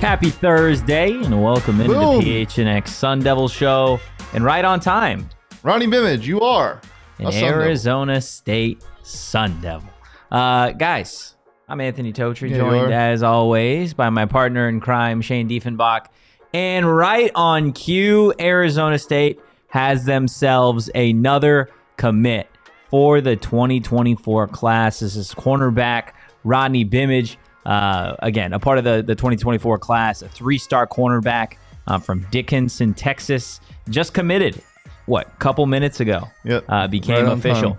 Happy Thursday, and welcome into the PHNX Sun Devils show. And right on time, Rodney Bimage, you are an Arizona State Sun Devil. Guys, I'm Anthony Totri, joined as always by my partner in crime, Shane Diefenbach. And right on cue, Arizona State has themselves another commit for the 2024 class. This is cornerback Rodney Bimage. Again, a part of the 2024 class, a three-star cornerback from Dickinson, Texas. Just committed, couple minutes ago. Yep. Became official.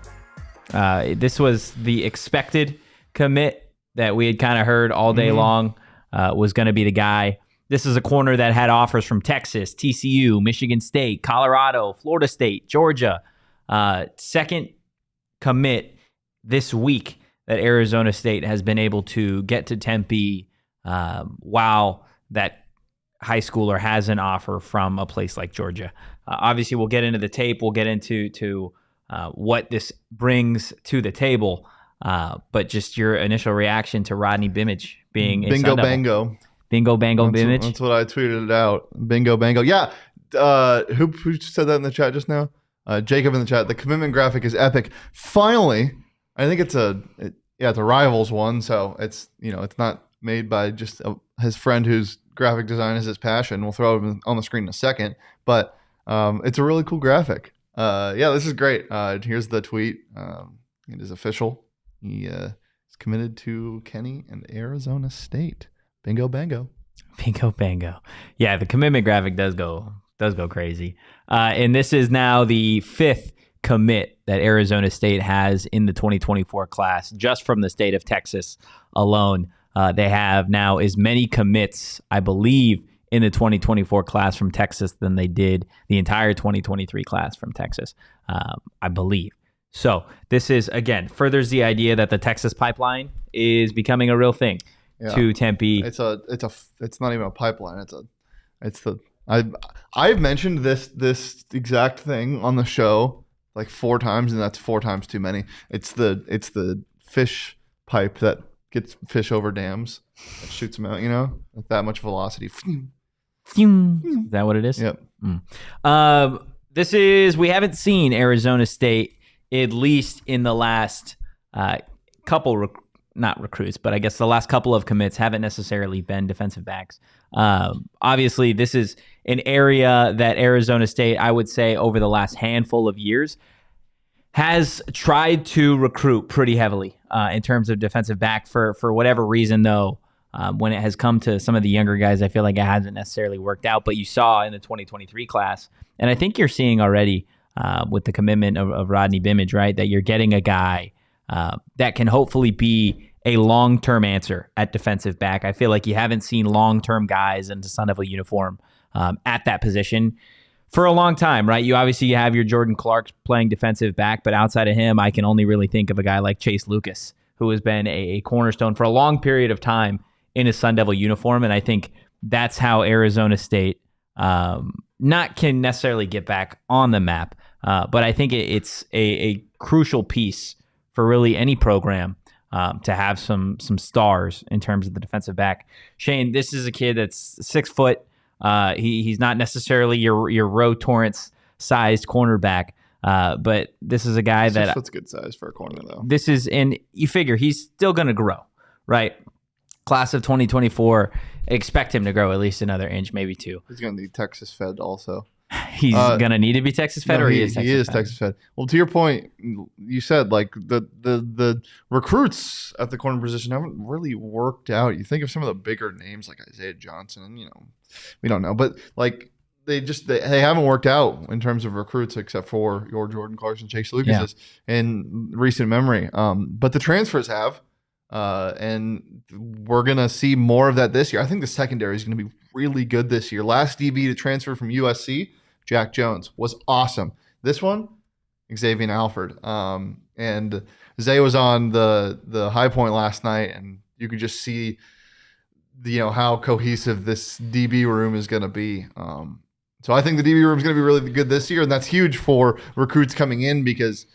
This was the expected commit that we had kind of heard all day long was going to be the guy. This is a corner that had offers from Texas, TCU, Michigan State, Colorado, Florida State, Georgia. Second commit this week that Arizona State has been able to get to Tempe while that high schooler has an offer from a place like Georgia. Obviously, we'll get into the tape. We'll get into what this brings to the table. But just your initial reaction to Rodney Bimage being a Bingo Sun Devil. Bango. Bingo Bango Bimage. That's what I tweeted out. Bingo Bango. Yeah. Who said that in the chat just now? Jacob in the chat. The commitment graphic is epic. Finally, I think it's a Rivals one, so it's not made by just his friend whose graphic design is his passion. We'll throw it on the screen in a second, but it's a really cool graphic. This is great. Here's the tweet. It is official. He is committed to Kenny and Arizona State. Bingo Bango. Bingo Bango. Yeah, the commitment graphic does go crazy. And this is now the fifth commit that Arizona State has in the 2024 class, just from the state of Texas alone. They have now as many commits, I believe, in the 2024 class from Texas than they did the entire 2023 class from Texas, I believe. So this is, again, furthers the idea that the Texas pipeline is becoming a real thing to Tempe. It's not even a pipeline. I've mentioned this exact thing on the show like 4 times, and that's 4 times too many. It's the fish pipe that gets fish over dams, that shoots them out, with that much velocity. Is that what it is? Yep. We haven't seen Arizona State, at least in the last couple, not recruits, but I guess the last couple of commits haven't necessarily been defensive backs. Obviously, this is an area that Arizona State, I would say, over the last handful of years, has tried to recruit pretty heavily in terms of defensive back. For whatever reason, though, when it has come to some of the younger guys, I feel like it hasn't necessarily worked out. But you saw in the 2023 class, and I think you're seeing already with the commitment of Rodney Bimage, right, that you're getting a guy that can hopefully be a long-term answer at defensive back. I feel like you haven't seen long-term guys in the Sun Devil uniform at that position for a long time, right? You have your Jordan Clark playing defensive back, but outside of him, I can only really think of a guy like Chase Lucas, who has been a cornerstone for a long period of time in a Sun Devil uniform, and I think that's how Arizona State not can necessarily get back on the map, but I think it's a crucial piece for really any program to have some stars in terms of the defensive back. Shane, this is a kid that's 6 foot. He's not necessarily your Roe Torrance sized cornerback, but this is a guy that 6 foot's a good size for a corner, though. This is, and you figure he's still going to grow, right? Class of 2024, expect him to grow at least another inch, maybe 2. He's going to need Texas fed also. He's going to need to be Texas fed, he is Texas fed. Well, to your point, you said like the recruits at the corner position haven't really worked out. You think of some of the bigger names like Isaiah Johnson, and we don't know, but like they haven't worked out in terms of recruits except for your Jordan Clarkson, Chase Lucas in recent memory. But the transfers have, and we're gonna see more of that this year. I think the secondary is going to be really good this year. Last DB to transfer from USC, Jack Jones, was awesome. This one, Xavier Alford. And Zay was on the high point last night, and you could just see how cohesive this DB room is going to be. So I think the DB room is going to be really good this year, and that's huge for recruits coming in because,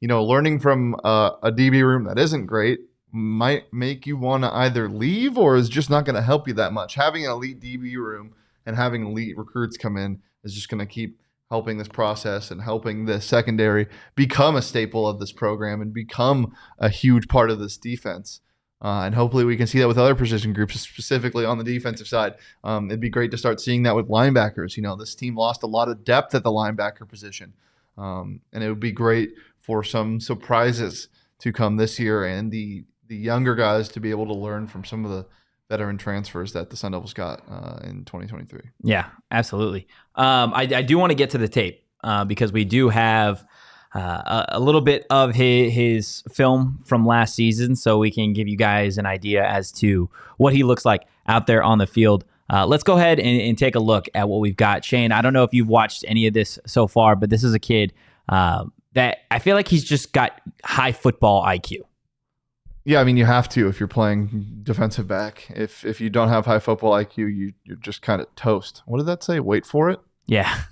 learning from a DB room that isn't great might make you want to either leave or is just not going to help you that much. Having an elite DB room and having elite recruits come in is just going to keep helping this process and helping the secondary become a staple of this program and become a huge part of this defense. And hopefully we can see that with other position groups, specifically on the defensive side. It'd be great to start seeing that with linebackers. This team lost a lot of depth at the linebacker position. And it would be great for some surprises to come this year and the younger guys to be able to learn from some of the veteran transfers that the Sun Devils got in 2023. Yeah, absolutely. I do want to get to the tape because we do have a little bit of his film from last season, so we can give you guys an idea as to what he looks like out there on the field. Let's go ahead and take a look at what we've got. Shane, I don't know if you've watched any of this so far, but this is a kid that I feel like he's just got high football IQ. Yeah, I mean, you have to if you're playing defensive back. If you don't have high football IQ, you're just kind of toast. What did that say? Wait for it? Yeah.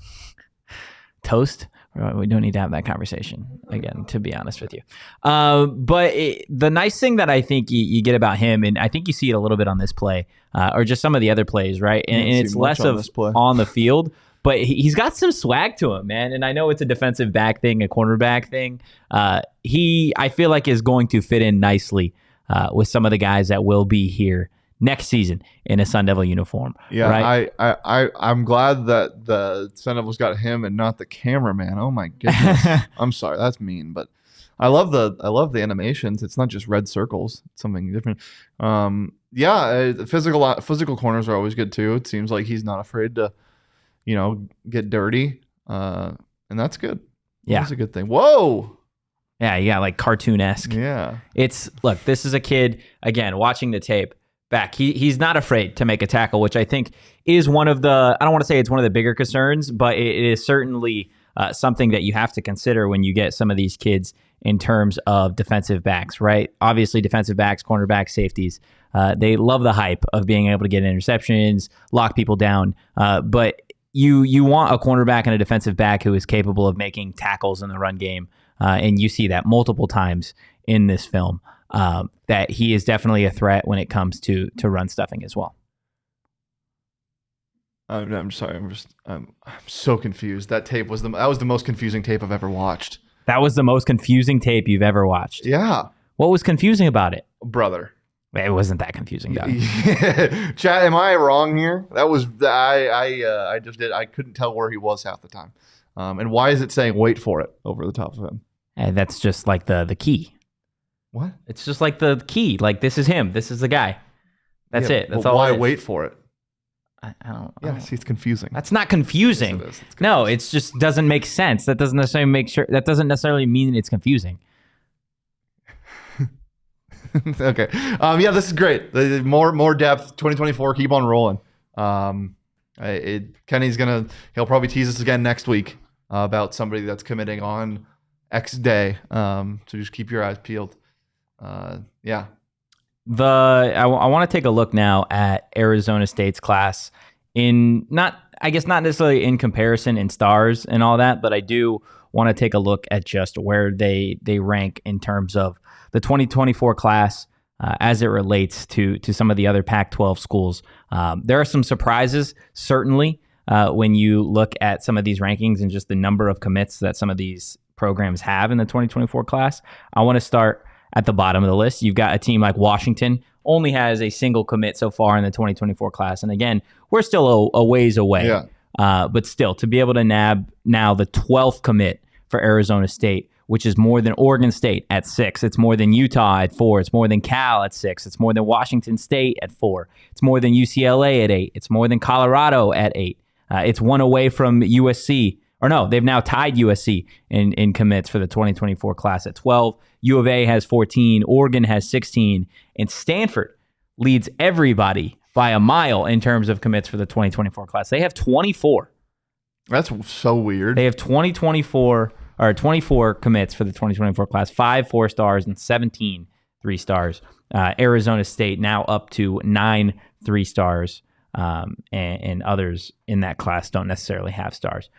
Toast? We don't need to have that conversation again, to be honest with you. But the nice thing that I think you get about him, and I think you see it a little bit on this play, or just some of the other plays, right? And it's less of on the field, but he's got some swag to him, man. And I know it's a defensive back thing, a cornerback thing. I feel like is going to fit in nicely with some of the guys that will be here next season in a Sun Devil uniform. Yeah, right? I'm glad that the Sun Devils got him and not the cameraman. Oh my goodness. I'm sorry, that's mean, but I love the animations. It's not just red circles. It's something different. Physical corners are always good too. It seems like he's not afraid to, get dirty. And that's good. Yeah. That's a good thing. Whoa. Yeah, like cartoon-esque. Yeah. Look, this is a kid, again, watching the tape back. He's not afraid to make a tackle, which I think is one of the, I don't want to say it's one of the bigger concerns, but it is certainly something that you have to consider when you get some of these kids in terms of defensive backs, right? Obviously, defensive backs, cornerbacks, safeties, they love the hype of being able to get interceptions, lock people down, but you want a cornerback and a defensive back who is capable of making tackles in the run game, and you see that multiple times in this film. That he is definitely a threat when it comes to run stuffing as well. I'm sorry. I'm so confused. That was the most confusing tape I've ever watched. That was the most confusing tape you've ever watched. Yeah. What was confusing about it? Brother. It wasn't that confusing, Doug. Chad, am I wrong here? That was I just did. I couldn't tell where he was half the time. And why is it saying "wait for it" over the top of him? And that's just like the key. What? It's just like the key. Like, this is him. This is the guy. That's it. That's all. Why wait for it? I don't. Yeah, see, it's confusing. That's not confusing. Yes, it is. It's confusing. No, it just doesn't make sense. That doesn't necessarily mean it's confusing. Okay. Yeah, this is great. More depth. 2024. Keep on rolling. Kenny's he'll probably tease us again next week about somebody that's committing on X day. So just keep your eyes peeled. Yeah. I want to take a look now at Arizona State's class not necessarily in comparison in stars and all that, but I do want to take a look at just where they rank in terms of the 2024 class as it relates to some of the other Pac-12 schools. There are some surprises, certainly, when you look at some of these rankings and just the number of commits that some of these programs have in the 2024 class. I want to start at the bottom of the list. You've got a team like Washington, only has a single commit so far in the 2024 class. And again, we're still a ways away. Yeah. But still, to be able to nab now the 12th commit for Arizona State, which is more than Oregon State at 6. It's more than Utah at 4. It's more than Cal at 6. It's more than Washington State at 4. It's more than UCLA at 8. It's more than Colorado at 8. It's one away from USC. Or no, they've now tied USC in commits for the 2024 class at 12. U of A has 14. Oregon has 16. And Stanford leads everybody by a mile in terms of commits for the 2024 class. They have 24. That's so weird. They have 24 commits for the 2024 class, 5 4-stars and 17 3-stars. Arizona State now up to 9 3-stars, and others in that class don't necessarily have stars.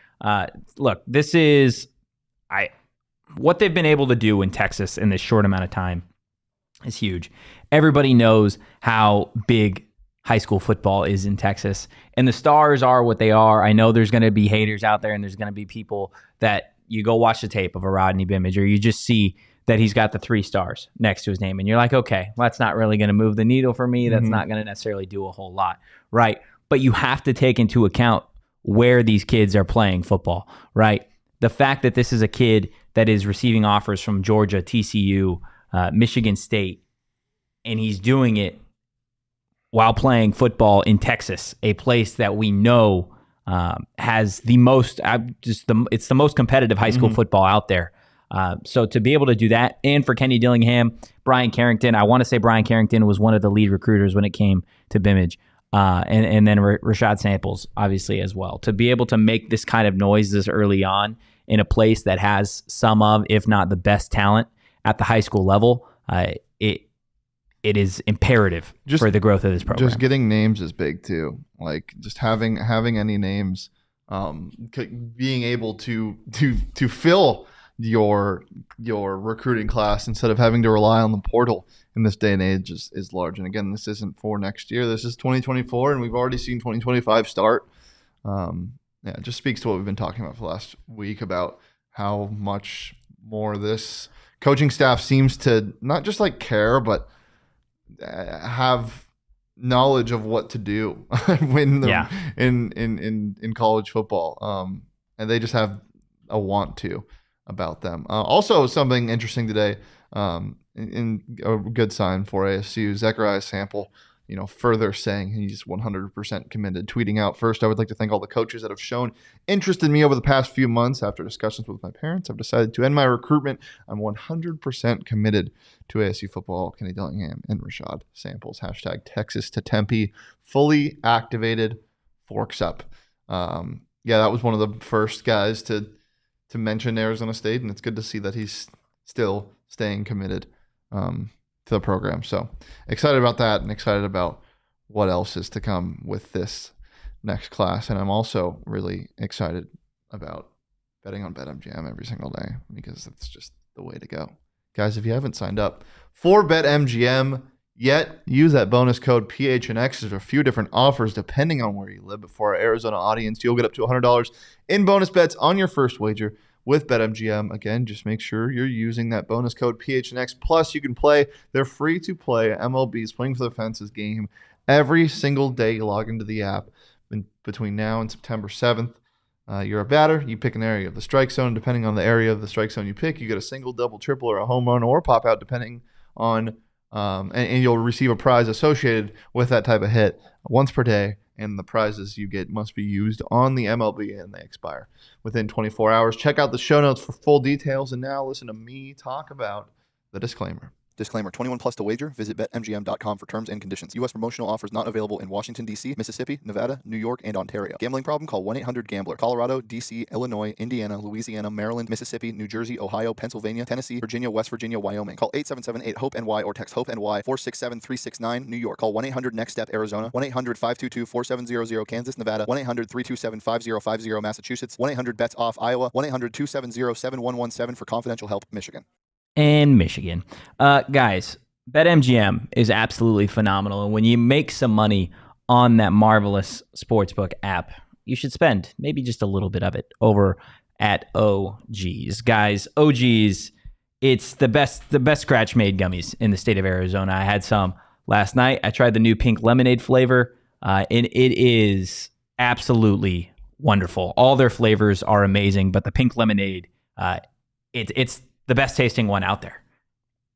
Look, this is what they've been able to do in Texas in this short amount of time is huge. Everybody knows how big high school football is in Texas, and the stars are what they are. I know there's going to be haters out there, and there's going to be people that you go watch the tape of a Rodney Bimage, or you just see that he's got the 3 stars next to his name, and you're like, okay, well, that's not really going to move the needle for me. That's not going to necessarily do a whole lot, right? But you have to take into account where these kids are playing football, right? The fact that this is a kid that is receiving offers from Georgia, TCU, Michigan State, and he's doing it while playing football in Texas, a place that we know has the most, it's the most competitive high school football out there. So to be able to do that, and for Kenny Dillingham, Brian Carrington, I want to say Brian Carrington was one of the lead recruiters when it came to Bimage, and then Rashad Samples, obviously, as well. To be able to make this kind of noise this early on in a place that has some of, if not the best talent at the high school level, it is imperative for the growth of this program. Just getting names is big too. Like just having any names, being able to fill your recruiting class instead of having to rely on the portal in this day and age is large. And again, this isn't for next year. This is 2024, and we've already seen 2025 start. It just speaks to what we've been talking about for the last week about how much more this coaching staff seems to not just like care, but have knowledge of what to do when in college football, and they just have a want to about them. Also, something interesting today, in a good sign for ASU, Zechariah Sample, further saying he's 100% committed, tweeting out, "First, I would like to thank all the coaches that have shown interest in me over the past few months. After discussions with my parents, I've decided to end my recruitment. I'm 100% committed to ASU football. Kenny Dillingham and Rashad Samples. Hashtag Texas to Tempe. Fully activated. Forks up." That was one of the first guys to mention Arizona State, and it's good to see that he's still staying committed to the program. So excited about that, and excited about what else is to come with this next class. And I'm also really excited about betting on BetMGM every single day, because it's just the way to go. Guys, if you haven't signed up for BetMGM yet, use that bonus code PHNX. There's a few different offers depending on where you live. But for our Arizona audience, you'll get up to $100 in bonus bets on your first wager with BetMGM. Again, just make sure you're using that bonus code PHNX. Plus, you can play their free-to-play MLB Swing for the Fences game every single day you log into the app between now and September 7th. You're a batter, you pick an area of the strike zone. Depending on the area of the strike zone you pick, you get a single, double, triple, or a home run, or pop out, depending on, and you'll receive a prize associated with that type of hit once per day. And the prizes you get must be used on the MLB, and they expire within 24 hours. Check out the show notes for full details. And now listen to me talk about the disclaimer. Disclaimer, 21 plus to wager. Visit BetMGM.com for terms and conditions. U.S. promotional offers not available in Washington, D.C., Mississippi, Nevada, New York, and Ontario. Gambling problem? Call 1-800-GAMBLER. Colorado, D.C., Illinois, Indiana, Louisiana, Maryland, Mississippi, New Jersey, Ohio, Pennsylvania, Tennessee, Virginia, West Virginia, Wyoming. Call 877-8-HOPE-NY or text HOPE-NY 467-369, New York. Call 1-800-NEXT-STEP, Arizona. 1-800-522-4700, Kansas, Nevada. 1-800-327-5050, Massachusetts. 1-800-BETS-OFF, Iowa. 1-800-270-7117 for confidential help, Michigan. And Michigan. Guys, BetMGM is absolutely phenomenal. And when you make some money on that marvelous sportsbook app, you should spend maybe just a little bit of it over at OG's. Guys, OG's, it's the best scratch-made gummies in the state of Arizona. I had some last night. I tried the new pink lemonade flavor, and it is absolutely wonderful. All their flavors are amazing, but the pink lemonade, it's the best tasting one out there.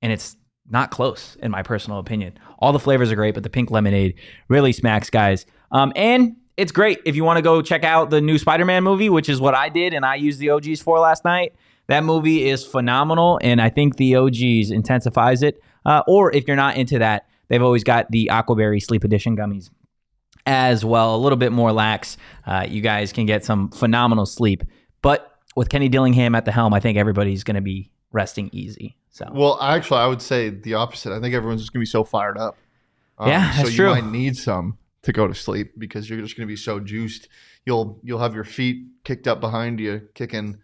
And it's not close, in my personal opinion. All the flavors are great, but the pink lemonade really smacks, guys. And it's great if you want to go check out the new Spider-Man movie, which is what I did and I used the OGs for last night. That movie is phenomenal, and I think the OGs intensifies it. Or if you're not into that, they've always got the Aquaberry Sleep Edition gummies as well. A little bit more lax. You guys can get some phenomenal sleep. But with Kenny Dillingham at the helm, I think everybody's going to be resting easy. So, well, actually, I would say the opposite. I think everyone's just going to be so fired up. Yeah, that's true. So you might need some to go to sleep because you're just going to be so juiced. You'll have your feet kicked up behind you, kicking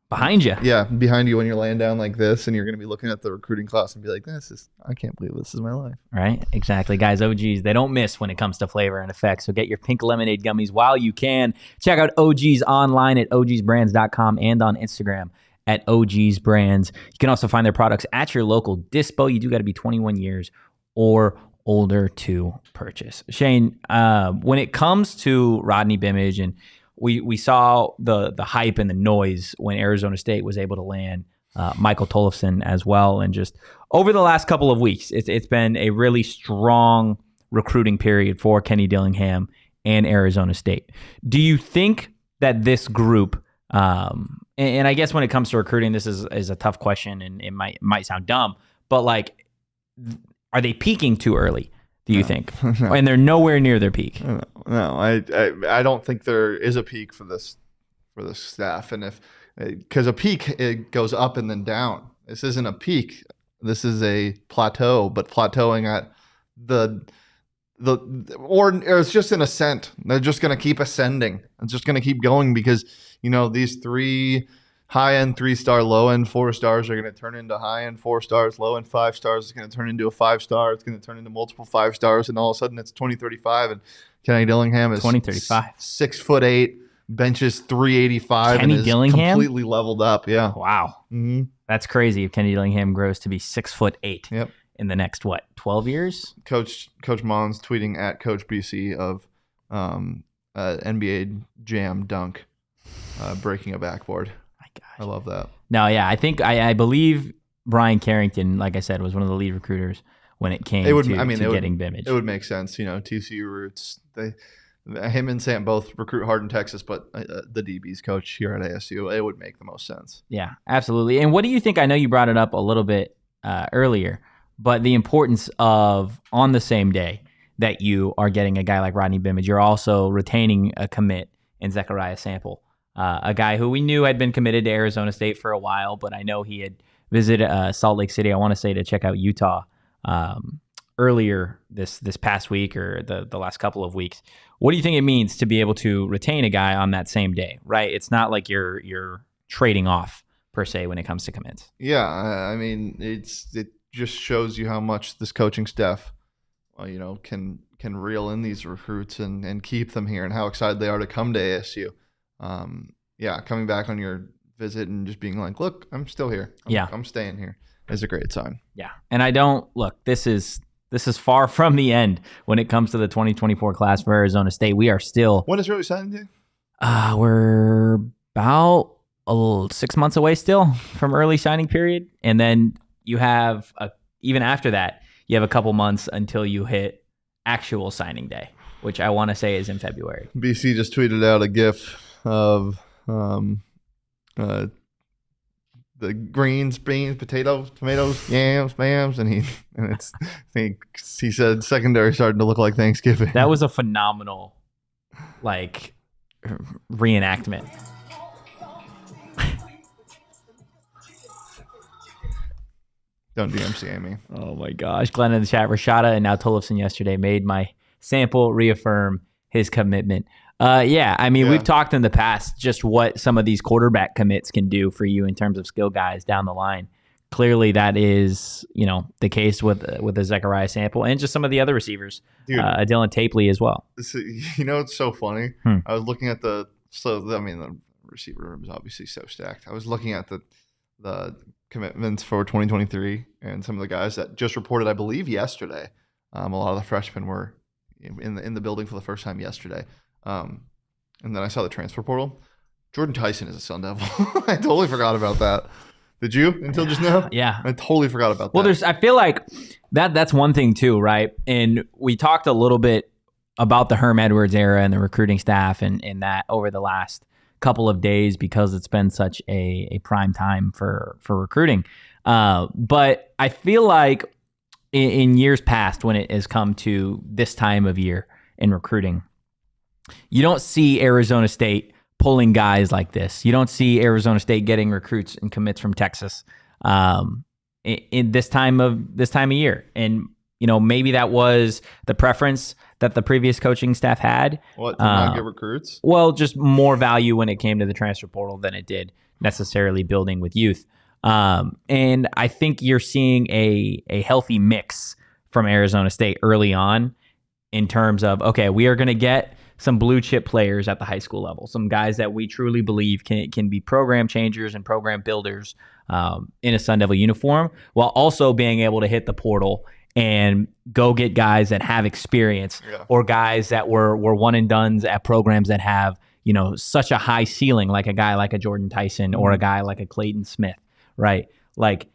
behind you. Yeah, behind you when you're laying down like this, and you're going to be looking at the recruiting class and be like, I can't believe this is my life. Right? Exactly. Guys, OGs, they don't miss when it comes to flavor and effects. So get your pink lemonade gummies while you can. Check out OGs online at ogsbrands.com and on Instagram at ogsbrands. You can also find their products at your local dispo. You do got to be 21 years or older to purchase. Shane, when it comes to Rodney Bimage, and we saw the hype and the noise when Arizona State was able to land Michael Tollefson as well. And just over the last couple of weeks, it's been a really strong recruiting period for Kenny Dillingham and Arizona State. Do you think that this group, and I guess when it comes to recruiting, this is a tough question, and it might sound dumb, but like, are they peaking too early? Do you think? No. And they're nowhere near their peak. No, I don't think there is a peak for this staff, and because a peak, it goes up and then down. This isn't a peak. This is a plateau, but plateauing at or it's just an ascent. They're just going to keep ascending. It's just going to keep going because these 3 high-end 3-star, low-end 4-stars are going to turn into high-end 4-stars, low-end 5-stars. It's going to turn into a 5-star. It's going to turn into multiple 5-stars, and all of a sudden it's 2035, and Kenny Dillingham is 2035, 6'8", benches 385, Kenny and is Dillingham? Completely leveled up. Yeah, wow, that's crazy. If Kenny Dillingham grows to be 6'8", yep, in the next 12 years. Coach Mons tweeting at Coach BC of NBA Jam dunk breaking a backboard. I love that. No, yeah, I believe Brian Carrington, like I said, was one of the lead recruiters when it came to getting Bimage. It would make sense, TCU roots. Him and Sam both recruit hard in Texas, but the DB's coach here at ASU, it would make the most sense. Yeah, absolutely. And what do you think? I know you brought it up a little bit earlier, but the importance of on the same day that you are getting a guy like Rodney Bimage, you're also retaining a commit in Zechariah Sample. A guy who we knew had been committed to Arizona State for a while, but I know he had visited Salt Lake City, I want to say, to check out Utah earlier this past week or the last couple of weeks. What do you think it means to be able to retain a guy on that same day, right? It's not like you're trading off, per se, when it comes to commits. Yeah, I mean, it just shows you how much this coaching staff can reel in these recruits and keep them here, and how excited they are to come to ASU. Coming back on your visit and just being like, look, I'm still here. I'm staying here is a great sign. Yeah. And I don't look, this is far from the end when it comes to the 2024 class for Arizona State. We are still. When is early signing day? We're about 6 months away still from early signing period. And then you have even after that, you have a couple months until you hit actual signing day, which I want to say is in February. BC just tweeted out a GIF of the greens, beans, potatoes, tomatoes, yams, bams, and he said secondary starting to look like Thanksgiving. That was a phenomenal reenactment. Don't DMCA me. Oh my gosh. Glenn in the chat, Rashada and now Tollefson yesterday made my sample reaffirm his commitment. We've talked in the past just what some of these quarterback commits can do for you in terms of skill guys down the line. Clearly that is, the case with the Zechariah Sample and just some of the other receivers, Dylan Tapley as well. It's so funny. I was looking at the receiver room is obviously so stacked. I was looking at the commitments for 2023 and some of the guys that just reported, I believe yesterday. A lot of the freshmen were in the building for the first time yesterday. And then I saw the transfer portal. Jordan Tyson is a Sun Devil. I totally forgot about that. Did you until just now? Yeah. I totally forgot about that. Well, I feel like that's one thing too, right? And we talked a little bit about the Herm Edwards era and the recruiting staff and that over the last couple of days because it's been such a prime time for recruiting. But I feel like in years past when it has come to this time of year in recruiting, you don't see Arizona State pulling guys like this. You don't see Arizona State getting recruits and commits from Texas in this time of year. And maybe that was the preference that the previous coaching staff had. What, to not get recruits? Well, just more value when it came to the transfer portal than it did necessarily building with youth. And I think you're seeing a healthy mix from Arizona State early on in terms of, okay, we are going to get some blue chip players at the high school level, some guys that we truly believe can be program changers and program builders in a Sun Devil uniform, while also being able to hit the portal and go get guys that have experience or guys that were one and dones at programs that have, such a high ceiling, like a guy like a Jordan Tyson or a guy like a Clayton Smith, right? Like,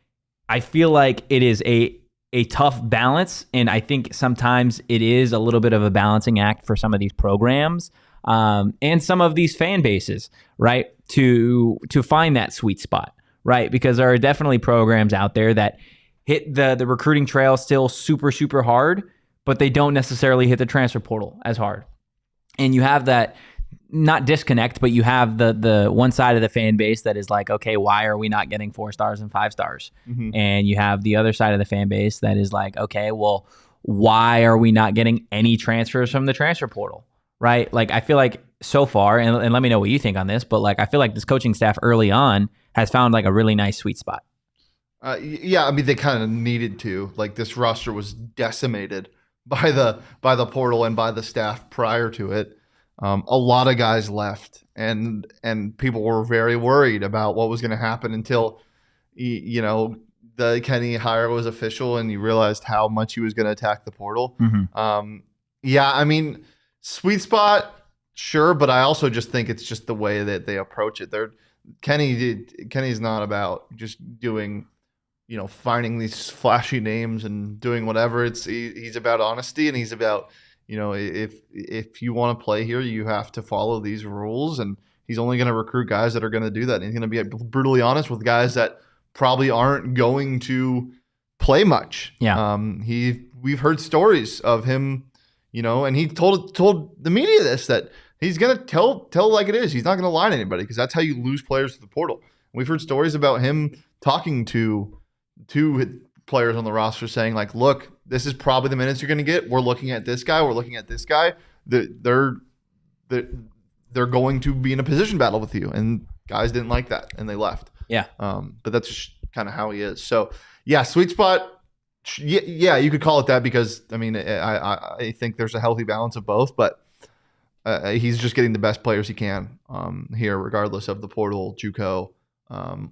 I feel like it is a tough balance, and I think sometimes it is a little bit of a balancing act for some of these programs and some of these fan bases, right? To find that sweet spot, right? Because there are definitely programs out there that hit the recruiting trail still super, super hard, but they don't necessarily hit the transfer portal as hard. And you have that, not disconnect, but you have the one side of the fan base that is like, okay, why are we not getting 4 stars and 5 stars? And you have the other side of the fan base that is like, okay, well, why are we not getting any transfers from the transfer portal, right? Like, I feel like so far, and let me know what you think on this, but like, I feel like this coaching staff early on has found like a really nice sweet spot. Yeah, I mean, they kind of needed to. Like, this roster was decimated by the portal and by the staff prior to it. A lot of guys left, and people were very worried about what was going to happen until, the Kenny hire was official and you realized how much he was going to attack the portal. Yeah, I mean, sweet spot, sure, but I also just think it's just the way that they approach it. Kenny's not about just doing, finding these flashy names and doing whatever. He's about honesty, and he's about, if you want to play here, you have to follow these rules, and he's only going to recruit guys that are going to do that. And he's going to be brutally honest with guys that probably aren't going to play much. Yeah. We've heard stories of him, and he told the media this, that he's going to tell like it is. He's not going to lie to anybody, because that's how you lose players to the portal. We've heard stories about him talking to players on the roster saying, like, look, this is probably the minutes you're going to get. We're looking at this guy. We're looking at this guy. They're going to be in a position battle with you. And guys didn't like that, and they left. Yeah. But that's just kind of how he is. So, yeah, sweet spot. Yeah, you could call it that, because, I mean, I think there's a healthy balance of both. But he's just getting the best players he can here, regardless of the portal, JUCO,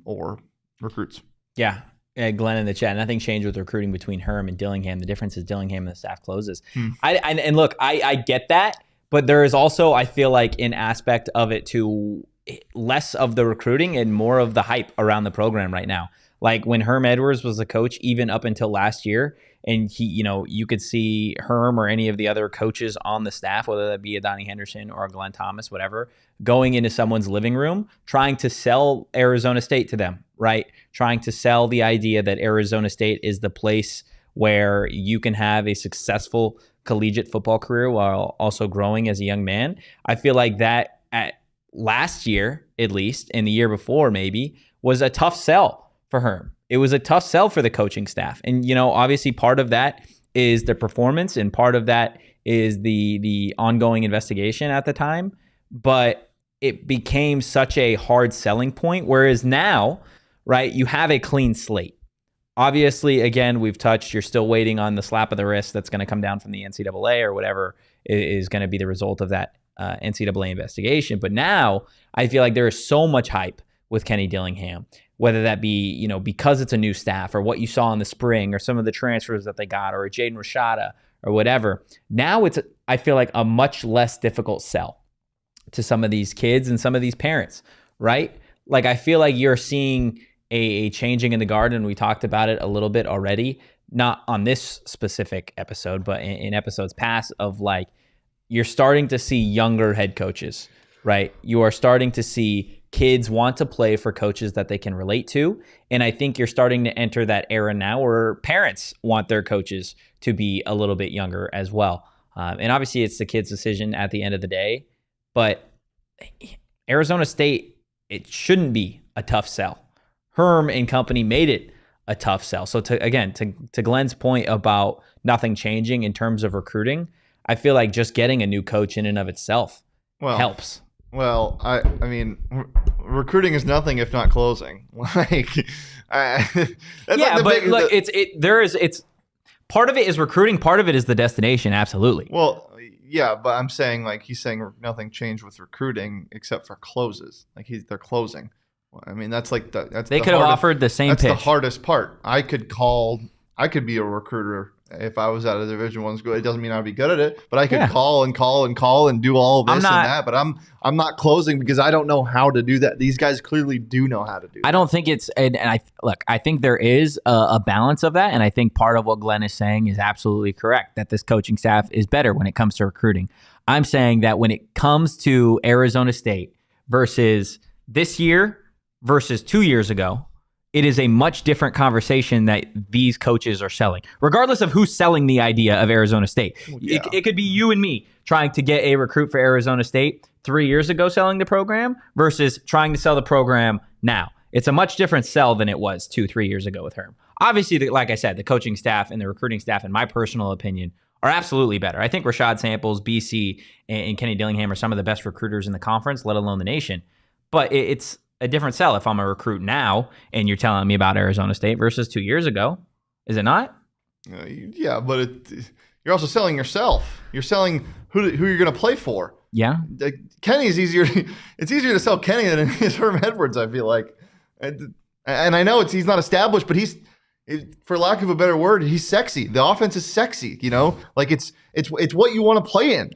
or recruits. Yeah. Glenn in the chat, nothing changed with recruiting between Herm and Dillingham. The difference is Dillingham and the staff closes. And look, I get that, but there is also, I feel like, an aspect of it to less of the recruiting and more of the hype around the program right now. Like, when Herm Edwards was the coach, even up until last year, and he, you could see Herm or any of the other coaches on the staff, whether that be a Donnie Henderson or a Glenn Thomas, whatever, going into someone's living room, trying to sell Arizona State to them, right? Trying to sell the idea that Arizona State is the place where you can have a successful collegiate football career while also growing as a young man. I feel like that at last year, at least, and the year before maybe, was a tough sell for Herm. It was a tough sell for the coaching staff. And, obviously part of that is the performance, and part of that is the ongoing investigation at the time. But it became such a hard selling point, whereas now, right, you have a clean slate. Obviously, again, we've touched, you're still waiting on the slap of the wrist that's going to come down from the NCAA or whatever is going to be the result of that NCAA investigation. But now I feel like there is so much hype with Kenny Dillingham, whether that be, because it's a new staff, or what you saw in the spring, or some of the transfers that they got, or a Jaden Rashada or whatever. Now it's, I feel like, a much less difficult sell to some of these kids and some of these parents, right? Like, I feel like you're seeing a changing in the guard, and we talked about it a little bit already, not on this specific episode, but in episodes past, of like, you're starting to see younger head coaches, right? You are starting to see kids want to play for coaches that they can relate to. And I think you're starting to enter that era now where parents want their coaches to be a little bit younger as well. And obviously it's the kid's decision at the end of the day, but Arizona State, it shouldn't be a tough sell. Herm and company made it a tough sell. So to Glenn's point about nothing changing in terms of recruiting, I feel like just getting a new coach in and of itself helps. Well, I mean, recruiting is nothing if not closing. Like, it's part of it is recruiting, part of it is the destination. Absolutely. Well, yeah, but I'm saying like he's saying nothing changed with recruiting except for closes. Like they're closing. Well, I mean, that's like they could have offered the same pitch. That's the hardest part. I could be a recruiter if I was at a Division I school. It doesn't mean I'd be good at it, but I could call and do all this and that. But I'm not closing because I don't know how to do that. These guys clearly do know how to do that. I don't think it's and I think there is a balance of that, and I think part of what Glenn is saying is absolutely correct, that this coaching staff is better when it comes to recruiting. I'm saying that when it comes to Arizona State versus this year versus 2 years ago, it is a much different conversation that these coaches are selling, regardless of who's selling the idea of Arizona State. Yeah. It could be you and me trying to get a recruit for Arizona State 3 years ago selling the program versus trying to sell the program now. It's a much different sell than it was 2-3 years ago with Herm. Obviously, like I said, the coaching staff and the recruiting staff, in my personal opinion, are absolutely better. I think Rashad Samples, BC, and Kenny Dillingham are some of the best recruiters in the conference, let alone the nation. But it's a different sell if I'm a recruit now and you're telling me about Arizona State versus 2 years ago. Is it not? Yeah, but you're also selling yourself. You're selling who you're going to play for. Yeah. Kenny's easier. It's easier to sell Kenny than it is Herm Edwards, I feel like. And I know he's not established, but he's, for lack of a better word, he's sexy. The offense is sexy, like it's what you want to play in.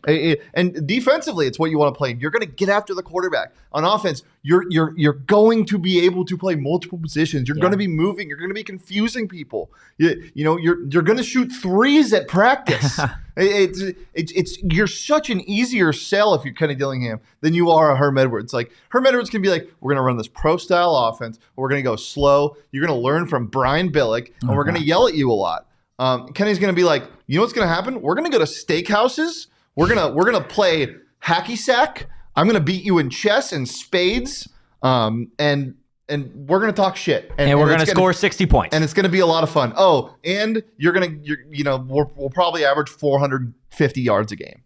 And defensively, it's what you want to play in. You're going to get after the quarterback. On offense, you're going to be able to play multiple positions. You're going to be moving. You're going to be confusing people. You're going to shoot threes at practice. You're such an easier sell if you're Kenny Dillingham than you are a Herm Edwards. Like Herm Edwards can be like, we're going to run this pro style offense. We're going to go slow. You're going to learn from Brian Billick, and we're going to yell at you a lot. Kenny's going to be like, you know what's going to happen? We're going to go to steakhouses. We're going to play hacky sack. I'm going to beat you in chess and spades. And we're going to talk shit. And we're going to score 60 points. And it's going to be a lot of fun. Oh, and we'll probably average 450 yards a game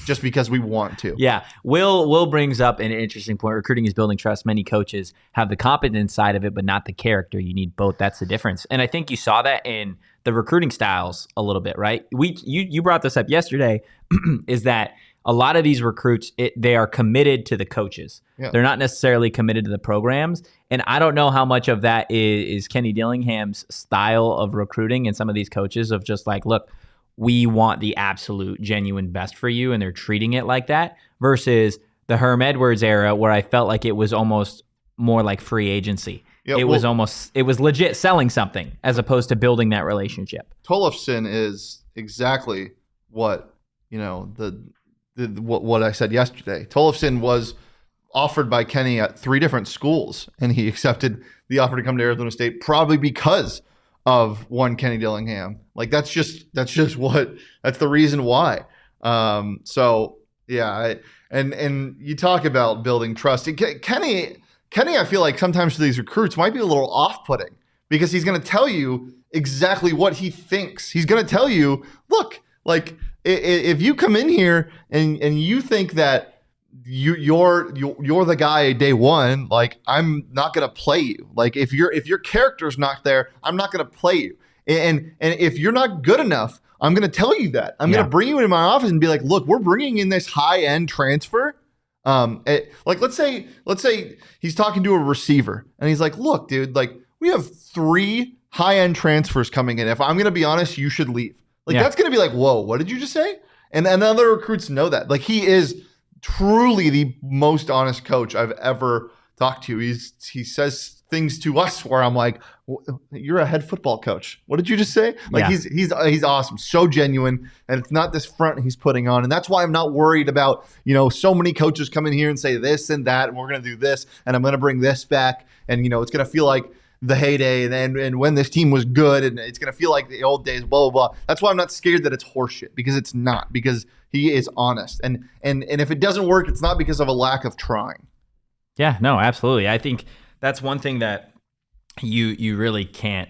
just because we want to. Yeah. Will brings up an interesting point. Recruiting is building trust. Many coaches have the competence side of it, but not the character. You need both. That's the difference. And I think you saw that in the recruiting styles a little bit, right? You brought this up yesterday, is that a lot of these recruits, they are committed to the coaches. Yeah. They're not necessarily committed to the programs. And I don't know how much of that is Kenny Dillingham's style of recruiting and some of these coaches of just like, look, we want the absolute genuine best for you, and they're treating it like that, versus the Herm Edwards era where I felt like it was almost more like free agency. Yeah, it was legit selling something as opposed to building that relationship. Tollefson is exactly what, what I said yesterday. Tollefson was offered by Kenny at 3 different schools, and he accepted the offer to come to Arizona State probably because of one Kenny Dillingham. Like that's the reason why. So yeah, and you talk about building trust. Kenny, I feel like sometimes for these recruits might be a little off-putting because he's going to tell you exactly what he thinks. He's going to tell you, look, like if you come in here and you think that you're the guy day one, like I'm not going to play you. Like if your character's not there, I'm not going to play you. And if you're not good enough, I'm going to tell you that. I'm going to bring you into my office and be like, look, we're bringing in this high-end transfer. Like let's say he's talking to a receiver and he's like, look, dude, like we have 3 high-end transfers coming in. If I'm going to be honest, you should leave. Like that's going to be like, whoa, what did you just say? And other recruits know that. Like he is truly the most honest coach I've ever talked to. He says things to us where I'm like, you're a head football coach. What did you just say? Like he's awesome, so genuine, and it's not this front he's putting on. And that's why I'm not worried about, so many coaches come in here and say this and that, and we're going to do this, and I'm going to bring this back, and it's going to feel like the heyday and when this team was good, and it's going to feel like the old days, blah, blah, blah. That's why I'm not scared that it's horseshit, because it's not, because he is honest. And if it doesn't work, it's not because of a lack of trying. Yeah, no, absolutely. I think that's one thing that you really can't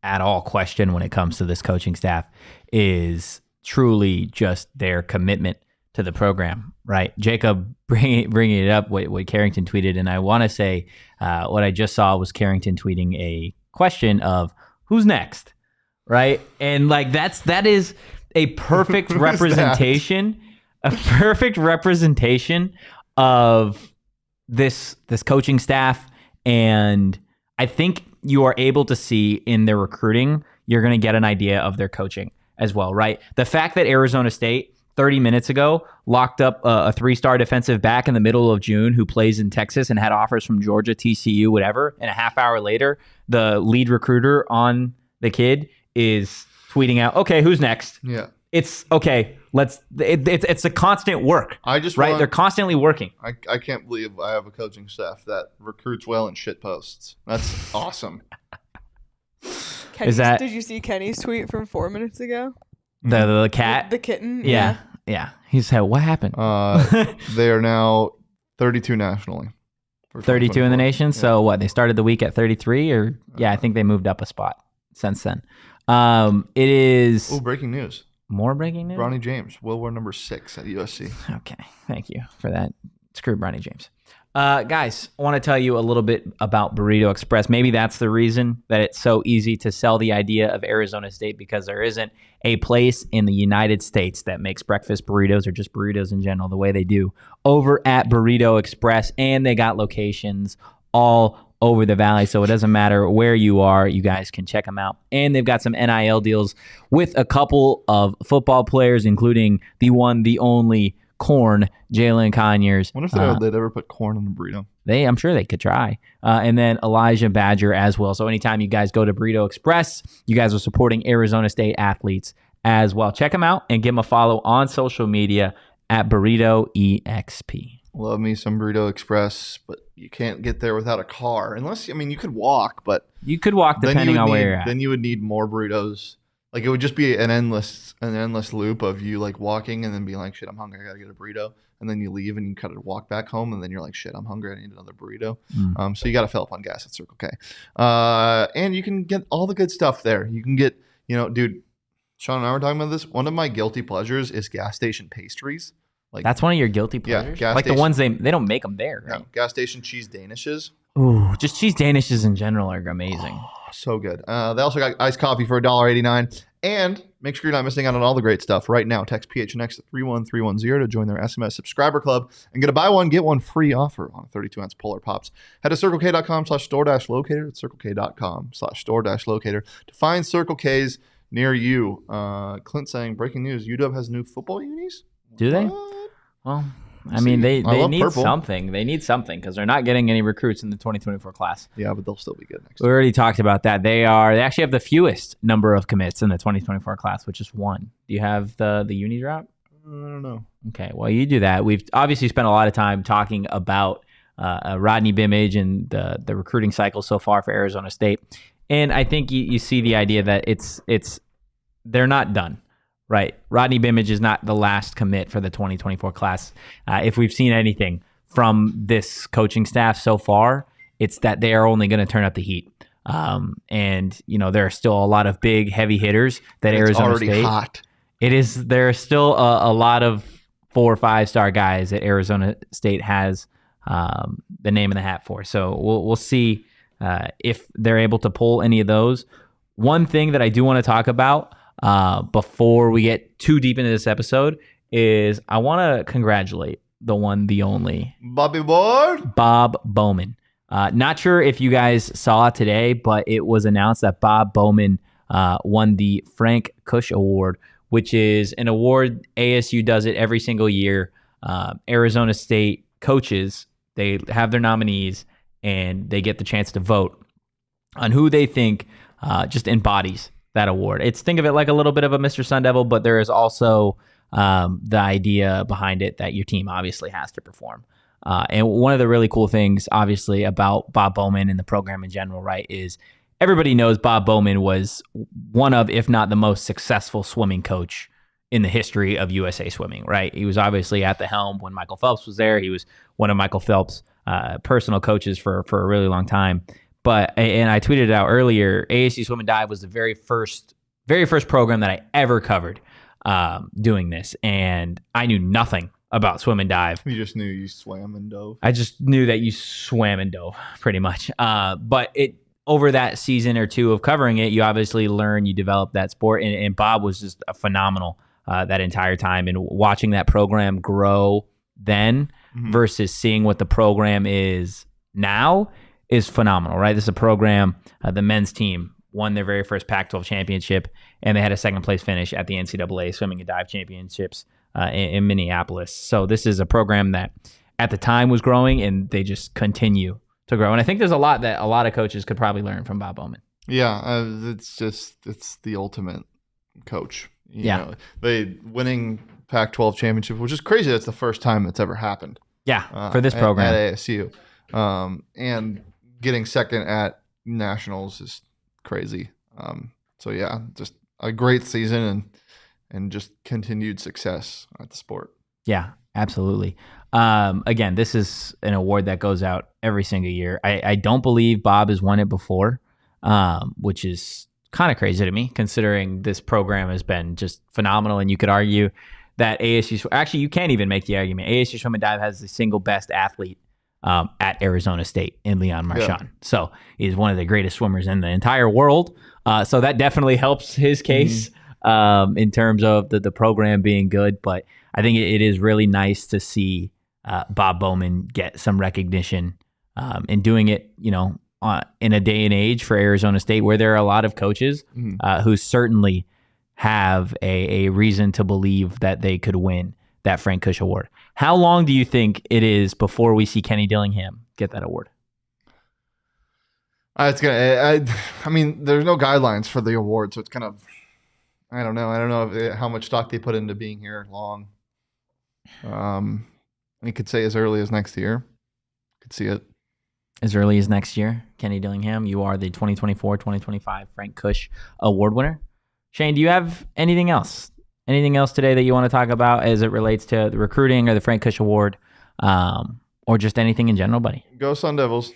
at all question when it comes to this coaching staff is truly just their commitment to the program, right? Jacob bringing it up, what Carrington tweeted, and I want to say what I just saw was Carrington tweeting a question of who's next, right? And like that is a perfect representation, of this coaching staff, and I think you are able to see in their recruiting, you're going to get an idea of their coaching as well, right? The fact that Arizona State 30 minutes ago locked up a 3-star defensive back in the middle of June who plays in Texas and had offers from Georgia, TCU, whatever, and a half hour later, the lead recruiter on the kid is tweeting out, okay, who's next? Yeah. It's okay. It's a constant work. They're constantly working. I can't believe I have a coaching staff that recruits well and shit posts. That's awesome. Did you see Kenny's tweet from 4 minutes ago? The cat? The kitten? Yeah. He said, what happened? They are now 32 nationally. 32 in the nation? Yeah. So what, they started the week at 33? Or yeah, I think they moved up a spot since then. It is... Oh, breaking news. More breaking news? Bronny James will wear number 6 at USC. Okay, thank you for that. Screw Bronny James. Guys, I want to tell you a little bit about Burrito Express. Maybe that's the reason that it's so easy to sell the idea of Arizona State, because there isn't a place in the United States that makes breakfast burritos or just burritos in general the way they do over at Burrito Express. And they got locations all over the valley, so it doesn't matter where you are, you guys can check them out. And they've got some NIL deals with a couple of football players, including the one, the only Corn, Jalen Conyers. I wonder if they'd ever put corn in a burrito. I'm sure they could try. And then Elijah Badger as well. So anytime you guys go to Burrito Express, you guys are supporting Arizona State athletes as well. Check them out and give them a follow on social media at Burrito EXP. Love me some Burrito Express, but you can't get there without a car. Unless, you could walk, but... You could walk depending on where you're at. Then you would need more burritos. Like, it would just be an endless loop of you, like, walking and then being like, shit, I'm hungry, I gotta get a burrito. And then you leave and you kind of walk back home, and then you're like, shit, I'm hungry, I need another burrito. So you gotta fill up on gas at Circle K. And you can get all the good stuff there. You can get, dude, Sean and I were talking about this. One of my guilty pleasures is gas station pastries. Like, that's one of your guilty pleasures? Yeah, the ones they don't make them there, right? No, gas station cheese danishes. Ooh, just cheese danishes in general are amazing. Oh, so good. They also got iced coffee for $1.89. And make sure you're not missing out on all the great stuff right now. Text PHNX to 31310 to join their SMS subscriber club and get a buy one, get one free offer on 32-ounce Polar Pops. Head to CircleK.com/store-locator. It's CircleK.com/store-locator to find Circle K's near you. Clint saying, breaking news, UW has new football unis? Do they? Well, I mean, they need purple. Something. They need something because they're not getting any recruits in the 2024 class. Yeah, but they'll still be good next year. We already talked about that. They actually have the fewest number of commits in the 2024 class, which is 1. Do you have the uni drop? I don't know. Okay, well, you do that. We've obviously spent a lot of time talking about Rodney Bimage and the recruiting cycle so far for Arizona State. And I think you see the idea that they're not done. Right. Rodney Bimage is not the last commit for the 2024 class. If we've seen anything from this coaching staff so far, it's that they are only going to turn up the heat. And, there are still a lot of big, heavy hitters that Arizona already State. Hot. It is. There are still a lot of 4 or 5-star guys that Arizona State has the name in the hat for. So we'll see if they're able to pull any of those. One thing that I do want to talk about before we get too deep into this episode is I want to congratulate the one, the only Bobby Board, Bob Bowman. Not sure if you guys saw today, but it was announced that Bob Bowman won the Frank Kush Award, which is an award. ASU does it every single year. Arizona State coaches, they have their nominees and they get the chance to vote on who they think just embodies that award. Think of it like a little bit of a Mr. Sun Devil, but there is also the idea behind it that your team obviously has to perform. And one of the really cool things, obviously, about Bob Bowman and the program in general, right, is everybody knows Bob Bowman was one of, if not the most successful swimming coach in the history of USA Swimming, right? He was obviously at the helm when Michael Phelps was there. He was one of Michael Phelps' personal coaches for a really long time. And I tweeted it out earlier, ASU Swim and Dive was the very first program that I ever covered. doing this, and I knew nothing about swim and dive. You just knew you swam and dove. I just knew that you swam and dove pretty much. But over that season or two of covering it, you obviously learn, you develop that sport. And Bob was just a phenomenal that entire time. And watching that program grow then versus seeing what the program is now is phenomenal, right? This is a program, the men's team won their very first Pac-12 championship, and they had a second place finish at the NCAA Swimming and Dive Championships in Minneapolis. So this is a program that at the time was growing, and they just continue to grow. And I think there's a lot that a lot of coaches could probably learn from Bob Bowman. Yeah, it's the ultimate coach. You know, they winning Pac-12 championship, which is crazy. That's the first time that's ever happened. Yeah, for this program at ASU, and getting second at nationals is crazy. So yeah, just a great season and just continued success at the sport. Yeah, absolutely. Again, this is an award that goes out every single year. I don't believe Bob has won it before, which is kind of crazy to me, considering this program has been just phenomenal. And you could argue that ASU, actually, you can't even make the argument. ASU Swim and Dive has the single best athlete at Arizona State in Leon Marchand. Yeah. So he's one of the greatest swimmers in the entire world. So that definitely helps his case in terms of the program being good. But I think it is really nice to see Bob Bowman get some recognition and doing it, in a day and age for Arizona State where there are a lot of coaches who certainly have a reason to believe that they could win that Frank Kush Award. How long do you think it is before we see Kenny Dillingham get that award? It's gonna. I mean, there's no guidelines for the award, so it's kind of. I don't know. I don't know how much stock they put into being here long. You could say as early as next year. Could see it. As early as next year, Kenny Dillingham, you are the 2024-2025 Frank Kush Award winner. Shane, do you have anything else? Anything else today that you want to talk about as it relates to the recruiting or the Frank Kush Award, or just anything in general, buddy? Go Sun Devils.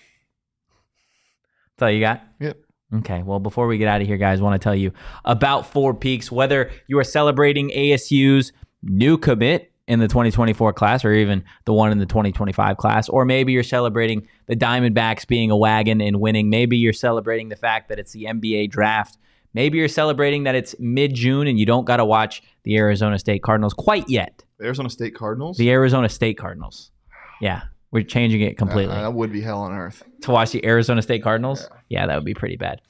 That's all you got? Yep. Okay, well, before we get out of here, guys, I want to tell you about Four Peaks. Whether you are celebrating ASU's new commit in the 2024 class or even the one in the 2025 class, or maybe you're celebrating the Diamondbacks being a wagon and winning. Maybe you're celebrating the fact that it's the NBA draft. Maybe you're celebrating that it's mid-June and you don't got to watch the Arizona State Cardinals quite yet. The Arizona State Cardinals? The Arizona State Cardinals. Yeah, we're changing it completely. That would be hell on earth. To watch the Arizona State Cardinals? Yeah, that would be pretty bad.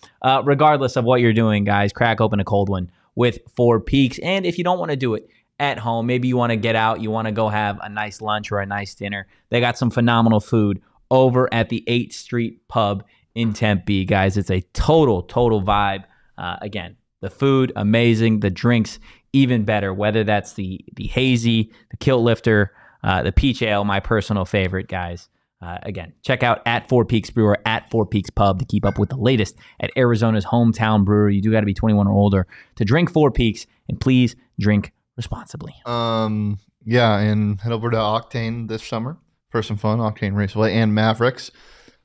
Regardless of what you're doing, guys, crack open a cold one with Four Peaks. And if you don't want to do it at home, maybe you want to get out, you want to go have a nice lunch or a nice dinner, they got some phenomenal food over at the 8th Street Pub in Tempe, guys. It's a total vibe. Again, the food, amazing. The drinks, even better, whether that's the hazy, the kilt lifter, the peach ale, my personal favorite, guys. Again, check out at Four Peaks Brewer, at Four Peaks Pub to keep up with the latest at Arizona's hometown brewery. You do got to be 21 or older to drink Four Peaks, and please drink responsibly. Yeah, and head over to Octane this summer for some fun. Octane Raceway and Mavericks.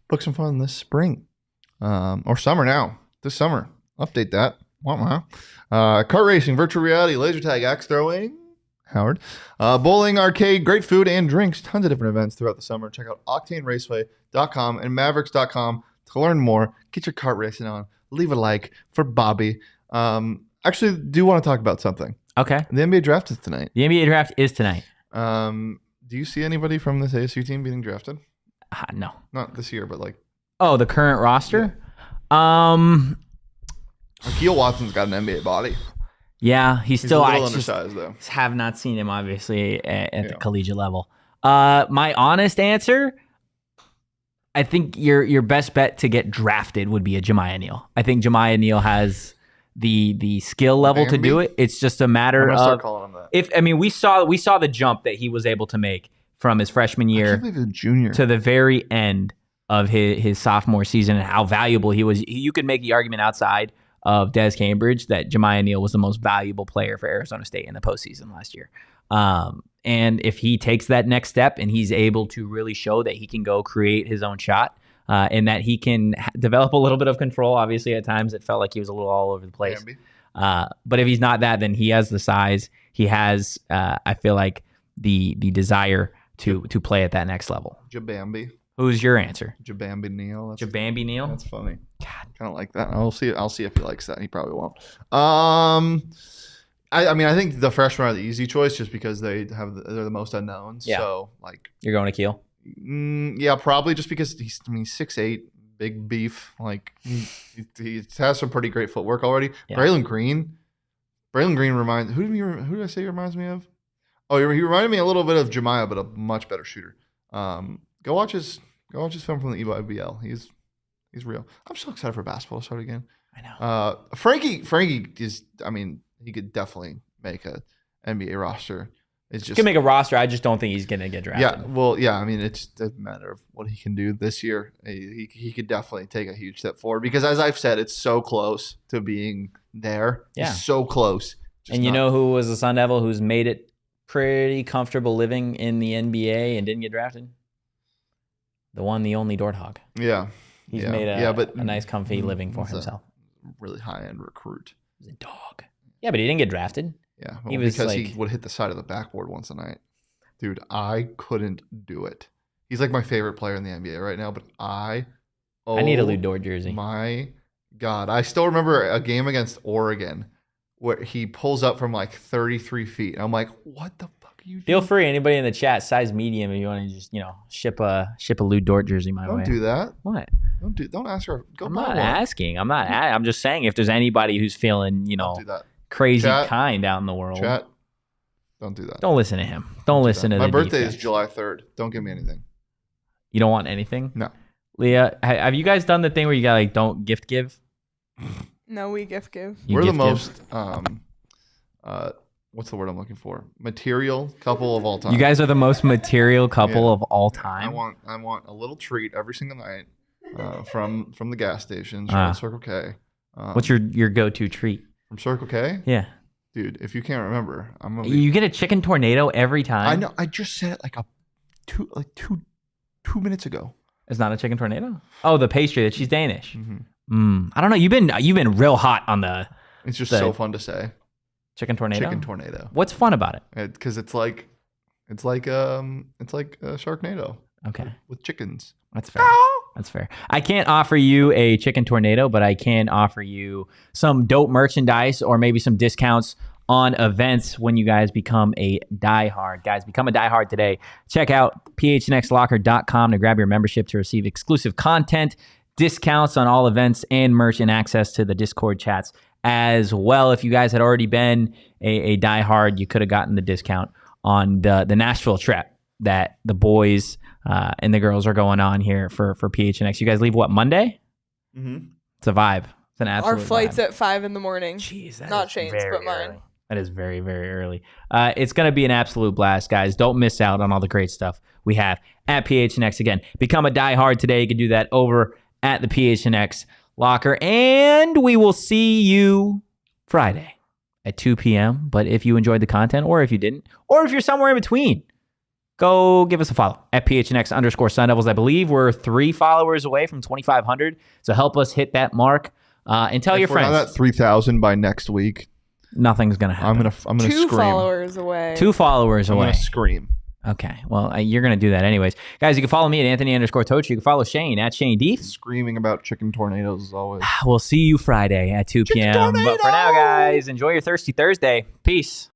Book some fun this spring. Or summer now. This summer. Update that. Kart racing, virtual reality, laser tag, axe throwing. Howard. Bowling, arcade, great food and drinks. Tons of different events throughout the summer. Check out OctaneRaceway.com and Mavericks.com to learn more. Get your kart racing on. Leave a like for Bobby. Actually, do want to talk about something. Okay. The NBA draft is tonight. The NBA draft is tonight. Do you see anybody from this ASU team getting drafted? No. Not this year, but like. Oh, the current roster? Yeah. Akeel Watson's got an NBA body. Yeah, he's still a little undersized, though. Have not seen him, obviously, at the collegiate level. My honest answer, I think your best bet to get drafted would be a Jemiah Neal. I think Jemiah Neal has the skill level to do it. It's just a matter of start calling him that. We saw the jump that he was able to make from his freshman year to the very end of his sophomore season and how valuable he was. You could make the argument outside of Des Cambridge that Jemiah Neal was the most valuable player for Arizona State in the postseason last year. And if he takes that next step and he's able to really show that he can go create his own shot and that he can develop a little bit of control, obviously at times it felt like he was a little all over the place. But if he's not that, then he has the size. He has, I feel like, the desire to play at that next level. Jabambi. Who's your answer? Jabambi Neal. Jabambi Neal? That's funny. God, kind of like that. I'll see if he likes that. He probably won't. I mean, I think the freshmen are the easy choice just because they're the most unknowns. Yeah. So like, You're going to Keel? Yeah, probably just because he's 6'8", big beef. Like he has some pretty great footwork already. Yeah. Braylon Green reminds who did I say he reminds me of? Oh, he reminded me a little bit of Jemiah, but a much better shooter. Go watch his film from the EYBL. He's real. I'm so excited for basketball to start again. I know. Frankie is. I mean, he could definitely make a NBA roster. It's just He can make a roster. I just don't think he's going to get drafted. yeah. Well, yeah. I mean, it's a matter of what he can do this year. He could definitely take a huge step forward because, as I've said, it's so close to being there. Yeah. It's so close. And you know who was a Sun Devil who's made it pretty comfortable living in the NBA and didn't get drafted? The one, the only Dort Hog. Yeah. He's made a nice, comfy living for himself. Really high-end recruit. He's a dog. Yeah, but he didn't get drafted. Yeah, He was because like- he would hit the side of the backboard once a night. Dude, I couldn't do it. He's like my favorite player in the NBA right now, but I need a Lou Dort jersey. My God. I still remember a game against Oregon where he pulls up from like 33 feet. And I'm like, what the fuck are you doing? Feel free, anybody in the chat, size medium, if you want to just, ship a Lou Dort jersey my way. Don't do that. What? Don't ask her. Go I'm buy not one. asking. I'm just saying if there's anybody who's feeling, Don't do that. crazy Chat. kind out in the world. Chat. Don't do that. Don't listen to him. Don't listen to My the birthday is defense. July 3rd. Don't give me anything. You don't want anything? No. Leah, have you guys done the thing where you got like don't gift give? No, we gift give. You We're the gift give? most what's the word I'm looking for? Material couple of all time. You guys are the most material couple Yeah. of all I time. want a little treat every single night from the gas station, Circle K. What's your go-to treat? from Circle K? Yeah. Dude, if you can't remember, I'm gonna be, You get a chicken tornado every time. I know. I just said it like two minutes ago. It's not a chicken tornado? Oh, the pastry that she's Danish. Mhm. I don't know. You've been real hot on the It's just The- so fun to say. chicken tornado. Chicken tornado. What's fun about it? Because it's like Sharknado Okay, with chickens. that's fair. That's fair. I can't offer you a chicken tornado, but I can offer you some dope merchandise or maybe some discounts on events when you guys become a diehard. Guys, become a diehard today. Check out phnxlocker.com to grab your membership to receive exclusive content, discounts on all events and merch, and access to the Discord chats as well. If you guys had already been a diehard, you could have gotten the discount on the Nashville trip that the boys and the girls are going on here for PHNX. You guys leave what, Monday? Mm-hmm. It's a vibe. It's an absolute Our flight's vibe. at 5 in the morning. Jeez, that Not is Shane's, very but mine. early. That is very, very early. It's going to be an absolute blast, guys. Don't miss out on all the great stuff we have at PHNX. Again, become a diehard today. You can do that over at the PHNX Locker. And we will see you Friday at 2 p.m. But if you enjoyed the content, or if you didn't, or if you're somewhere in between, go give us a follow at PHNX_Sun Devils. I believe we're 3 followers away from 2,500. So help us hit that mark. And tell your friends. We're not at 3,000 by next week. Nothing's gonna happen. I'm gonna 2 scream. followers away. 2 followers I'm away. gonna scream. Okay. Well, you're gonna do that anyways, guys. You can follow me at Anthony_Tochi. You can follow Shane at Shane Deef. Screaming about chicken tornadoes as always. We'll see you Friday at 2 p.m. But for now, guys, enjoy your Thirsty Thursday. Peace.